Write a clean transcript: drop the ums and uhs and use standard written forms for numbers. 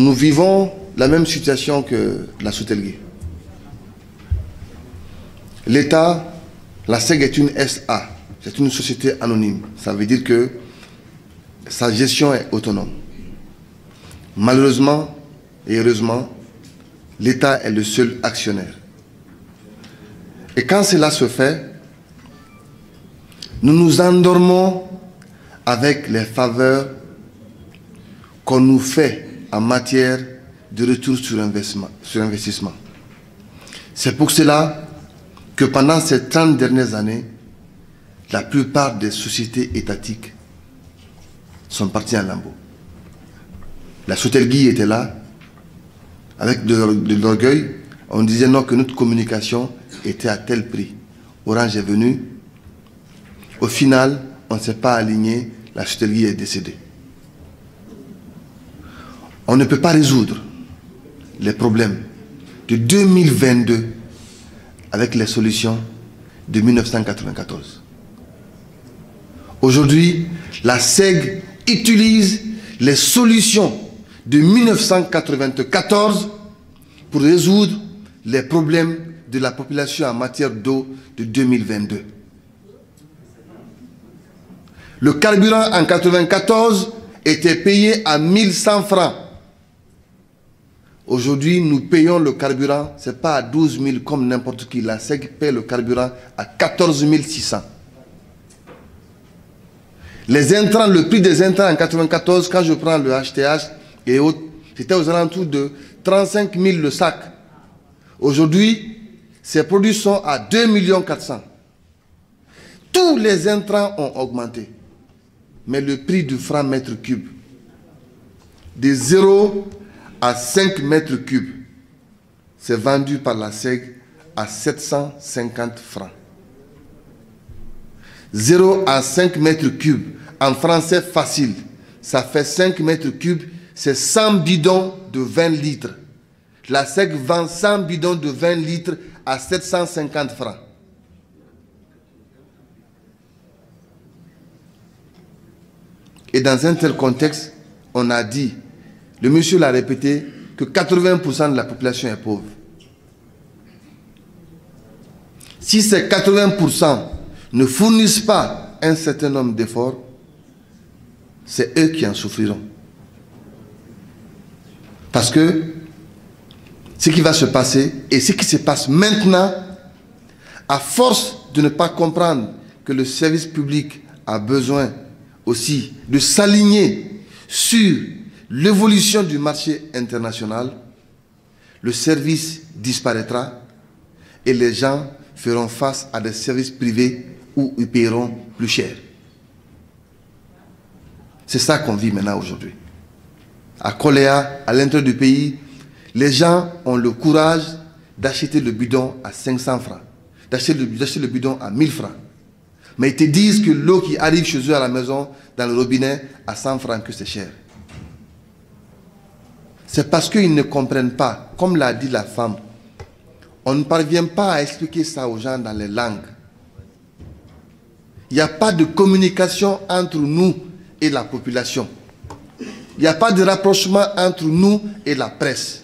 nous vivons la même situation que la Soutelgué. L'État, la SEG est une SA, c'est une société anonyme. Ça veut dire que sa gestion est autonome. Malheureusement et heureusement, l'État est le seul actionnaire. Et quand cela se fait, nous nous endormons avec les faveurs qu'on nous fait en matière de retour sur investissement. C'est pour cela que pendant ces 30 dernières années, la plupart des sociétés étatiques sont parties en lambeaux. La Soutelgué était là, avec de l'orgueil, on disait non, que notre communication était à tel prix. Orange est venu. Au final, on ne s'est pas aligné, la Soutelgué est décédée. On ne peut pas résoudre les problèmes de 2022 avec les solutions de 1994. Aujourd'hui, la SEG utilise les solutions de 1994 pour résoudre les problèmes de la population en matière d'eau de 2022. Le carburant en 1994 était payé à 1100 francs. Aujourd'hui, nous payons le carburant, ce n'est pas à 12 000 comme n'importe qui. La SEG paie le carburant à 14 600. Les intrants, le prix des intrants en 1994, quand je prends le HTH et autres, c'était aux alentours de 35 000 le sac. Aujourd'hui, ces produits sont à 2 400 000. Tous les intrants ont augmenté. Mais le prix du franc mètre cube, de 0 à 5 mètres cubes, c'est vendu par la SEG à 750 francs. 0 à 5 mètres cubes, en français facile, ça fait 5 mètres cubes, c'est 100 bidons de 20 litres. La SEG vend 100 bidons de 20 litres à 750 francs. Et dans un tel contexte, on a dit, le monsieur l'a répété, que 80% de la population est pauvre. Si ces 80% ne fournissent pas un certain nombre d'efforts, c'est eux qui en souffriront. Parce que ce qui va se passer et ce qui se passe maintenant, à force de ne pas comprendre que le service public a besoin aussi de s'aligner sur l'évolution du marché international, le service disparaîtra et les gens feront face à des services privés où ils paieront plus cher. C'est ça qu'on vit maintenant aujourd'hui. À Koléa, à l'intérieur du pays, les gens ont le courage d'acheter le bidon à 500 francs, d'acheter le bidon à 1000 francs. Mais ils te disent que l'eau qui arrive chez eux à la maison, dans le robinet, à 100 francs, que c'est cher. C'est parce qu'ils ne comprennent pas, comme l'a dit la femme, on ne parvient pas à expliquer ça aux gens dans les langues. Il n'y a pas de communication entre nous et la population. Il n'y a pas de rapprochement entre nous et la presse.